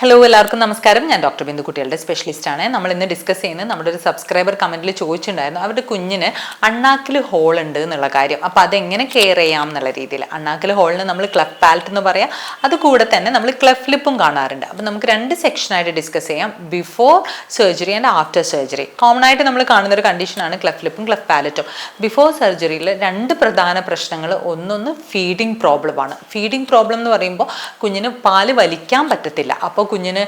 Hello എല്ലാവർക്കും നമസ്കാരം. ഞാൻ ഡോക്ടർ ബിന്ദു, കുട്ടികളുടെ സ്പെഷ്യലിസ്റ്റ് ആണ്. നമ്മൾ ഇന്ന് ഡിസ്കസ് ചെയ്യുന്നത് നമ്മുടെ ഒരു സബ്സ്ക്രൈബർ കമന്റിൽ ചോദിച്ചിട്ടുണ്ടായിരുന്നു, അവരുടെ കുഞ്ഞിന് അണ്ണാക്കിൽ ഹോൾ ഉണ്ട് എന്നുള്ള കാര്യം. അപ്പോൾ അതെങ്ങനെ കെയർ ചെയ്യാം എന്നുള്ള രീതിയിൽ. അണ്ണാക്കിൽ ഹോളിന് നമ്മൾ ക്ലെഫ് പാലറ്റ് എന്ന് പറയാം, അതുകൂടെ തന്നെ നമ്മൾ ക്ലെഫ് ലിപ്പും കാണാറുണ്ട്. അപ്പോൾ നമുക്ക് രണ്ട് സെക്ഷനായിട്ട് ഡിസ്കസ് ചെയ്യാം, before surgery and after surgery. Common ആയിട്ട് നമ്മൾ കാണുന്ന ഒരു കണ്ടീഷനാണ് ക്ലെഫ് ലിപ്പും ക്ലെഫ് പാലറ്റും. ബിഫോർ സർജറിയിൽ രണ്ട് പ്രധാന പ്രശ്നങ്ങൾ, ഒന്നൊന്ന് ഫീഡിങ് പ്രോബ്ലമാണ്. ഫീഡിങ് പ്രോബ്ലം എന്ന് പറയുമ്പോൾ കുഞ്ഞിന് പാല് വലിക്കാൻ പറ്റത്തില്ല, അപ്പോൾ കുഞ്ഞിന്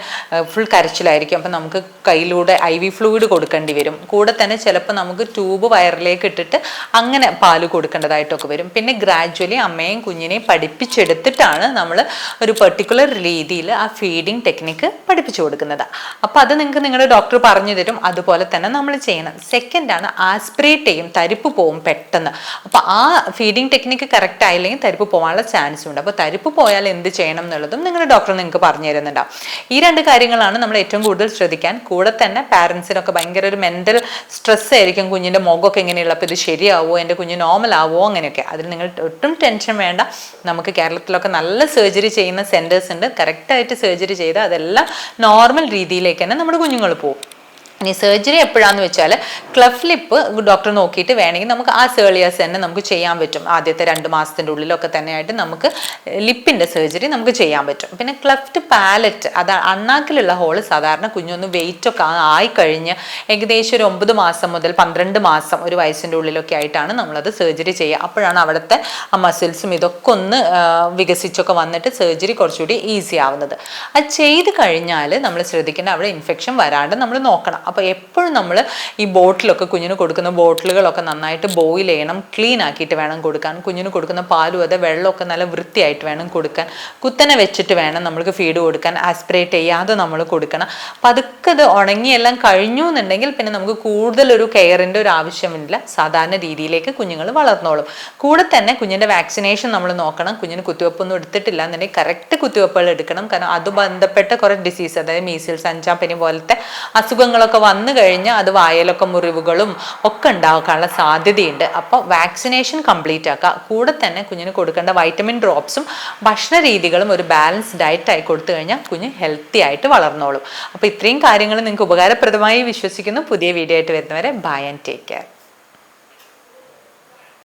ഫുൾ കരച്ചിലായിരിക്കും. അപ്പം നമുക്ക് കയ്യിലൂടെ IV ഫ്ലൂയിഡ് കൊടുക്കേണ്ടി വരും. കൂടെ തന്നെ ചിലപ്പോൾ നമുക്ക് ട്യൂബ് വയറിലേക്ക് ഇട്ടിട്ട് അങ്ങനെ പാല് കൊടുക്കേണ്ടതായിട്ടൊക്കെ വരും. പിന്നെ ഗ്രാജ്വലി അമ്മയും കുഞ്ഞിനെയും പഠിപ്പിച്ചെടുത്തിട്ടാണ് നമ്മൾ ഒരു പെർട്ടിക്കുലർ രീതിയിൽ ആ ഫീഡിങ് ടെക്നിക്ക് പഠിപ്പിച്ചു കൊടുക്കുന്നത്. അപ്പോൾ അത് നിങ്ങൾക്ക് നിങ്ങളുടെ ഡോക്ടർ പറഞ്ഞു തരും, അതുപോലെ തന്നെ നമ്മൾ ചെയ്യണം. സെക്കൻഡാണ് ആസ്പിറേറ്റ് ചെയ്യും, തരിപ്പ് പോവും പെട്ടെന്ന്. അപ്പോൾ ആ ഫീഡിങ് ടെക്നിക്ക് കറക്റ്റ് ആയില്ലെങ്കിൽ തരിപ്പ് പോകാനുള്ള ചാൻസ് ഉണ്ട്. അപ്പോൾ തരിപ്പ് പോയാൽ എന്ത് ചെയ്യണം എന്നുള്ളതും നിങ്ങളുടെ ഡോക്ടർ നിങ്ങൾക്ക് പറഞ്ഞു തരുന്നുണ്ടാവും. ഈ രണ്ട് കാര്യങ്ങളാണ് നമ്മൾ ഏറ്റവും കൂടുതൽ ശ്രദ്ധിക്കാൻ. കൂടെ തന്നെ പാരൻസിനൊക്കെ ഭയങ്കര ഒരു മെൻ്റൽ സ്ട്രെസ് ആയിരിക്കും, കുഞ്ഞിൻ്റെ മുഖമൊക്കെ എങ്ങനെയുള്ള, അപ്പോൾ ഇത് ശരിയാവുമോ, എൻ്റെ കുഞ്ഞ് നോർമൽ ആവുമോ, അങ്ങനെയൊക്കെ. അതിൽ നിങ്ങൾ ഒട്ടും ടെൻഷൻ വേണ്ട. നമുക്ക് കേരളത്തിലൊക്കെ നല്ല സർജറി ചെയ്യുന്ന സെൻറ്റേഴ്സ് ഉണ്ട്. കറക്റ്റായിട്ട് സർജറി ചെയ്ത് അതെല്ലാം നോർമൽ രീതിയിലേക്ക് തന്നെ നമ്മുടെ കുഞ്ഞുങ്ങൾ പോകും. ഇനി സർജറി എപ്പോഴാന്ന് വെച്ചാൽ ക്ലെഫ് ലിപ്പ് ഡോക്ടർ നോക്കിയിട്ട് വേണമെങ്കിൽ നമുക്ക് ആ ഏർലിയേഴ്സ് തന്നെ നമുക്ക് ചെയ്യാൻ പറ്റും. ആദ്യത്തെ 2 മാസത്തിൻ്റെ ഉള്ളിലൊക്കെ തന്നെയായിട്ട് നമുക്ക് ലിപ്പിൻ്റെ സർജറി നമുക്ക് ചെയ്യാൻ പറ്റും. പിന്നെ ക്ലെഫ്റ്റ് പാലറ്റ്, അത് അണ്ണാക്കിലുള്ള ഹോള് സാധാരണ കുഞ്ഞൊന്ന് വെയിറ്റൊക്കെ ആയിക്കഴിഞ്ഞ് ഏകദേശം ഒരു 9 മാസം മുതൽ 12 മാസം, ഒരു വയസ്സിൻ്റെ ഉള്ളിലൊക്കെ ആയിട്ടാണ് നമ്മളത് സർജറി ചെയ്യുക. അപ്പോഴാണ് അവിടുത്തെ ആ മസിൽസും ഇതൊക്കെ ഒന്ന് വികസിച്ചൊക്കെ വന്നിട്ട് സർജറി കുറച്ചുകൂടി ഈസി ആവുന്നത്. അത് ചെയ്ത് കഴിഞ്ഞാൽ നമ്മൾ ശ്രദ്ധിക്കേണ്ട, അവിടെ ഇൻഫെക്ഷൻ വരാണ്ട് നമ്മൾ നോക്കണം. അപ്പോൾ എപ്പോഴും നമ്മൾ ഈ ബോട്ടിലൊക്കെ, കുഞ്ഞിന് കൊടുക്കുന്ന ബോട്ടിലുകളൊക്കെ നന്നായിട്ട് ബോയിൽ ചെയ്യണം, ക്ലീൻ ആക്കിയിട്ട് വേണം കൊടുക്കാൻ. കുഞ്ഞിന് കൊടുക്കുന്ന പാലും അതെ, വെള്ളമൊക്കെ നല്ല വൃത്തിയായിട്ട് വേണം കൊടുക്കാൻ. കുത്തനെ വെച്ചിട്ട് വേണം നമ്മൾക്ക് ഫീഡ് കൊടുക്കാൻ, ആസ്പിറേറ്റ് ചെയ്യാതെ നമ്മൾ കൊടുക്കണം. അപ്പോൾ അതൊക്കെ അത് ഉണങ്ങിയെല്ലാം കഴിഞ്ഞു എന്നുണ്ടെങ്കിൽ പിന്നെ നമുക്ക് കൂടുതലൊരു കെയറിൻ്റെ ഒരു ആവശ്യമില്ല. സാധാരണ രീതിയിലേക്ക് കുഞ്ഞുങ്ങൾ വളർന്നോളും. കൂടെ തന്നെ കുഞ്ഞിൻ്റെ വാക്സിനേഷൻ നമ്മൾ നോക്കണം. കുഞ്ഞിന് കുത്തിവെപ്പൊന്നും എടുത്തിട്ടില്ല എന്നുണ്ടെങ്കിൽ കറക്റ്റ് കുത്തിവെപ്പുകൾ എടുക്കണം. കാരണം അത് ബന്ധപ്പെട്ട കുറേ ഡിസീസ്, അതായത് മീസിൽസ്, 5-ാം പനി പോലത്തെ അസുഖങ്ങളൊക്കെ വന്നു കഴിഞ്ഞാൽ അത് വായലൊക്കെ മുറിവുകളും ഒക്കെ ഉണ്ടാക്കാനുള്ള സാധ്യതയുണ്ട്. അപ്പോൾ വാക്സിനേഷൻ കംപ്ലീറ്റ് ആക്കുക. കൂടെ തന്നെ കുഞ്ഞിന് കൊടുക്കേണ്ട വൈറ്റമിൻ ഡ്രോപ്സും ഭക്ഷണ രീതികളും ഒരു ബാലൻസ് ഡയറ്റായി കൊടുത്തു കഴിഞ്ഞാൽ കുഞ്ഞ് ഹെൽത്തി ആയിട്ട് വളർന്നോളും. അപ്പോൾ ഇത്രയും കാര്യങ്ങൾ നിങ്ങൾക്ക് ഉപകാരപ്രദമായി വിശ്വസിക്കുന്നു. പുതിയ വീഡിയോ ആയിട്ട് വരുന്നവരെ ബൈ ആൻഡ് ടേക്ക് കെയർ.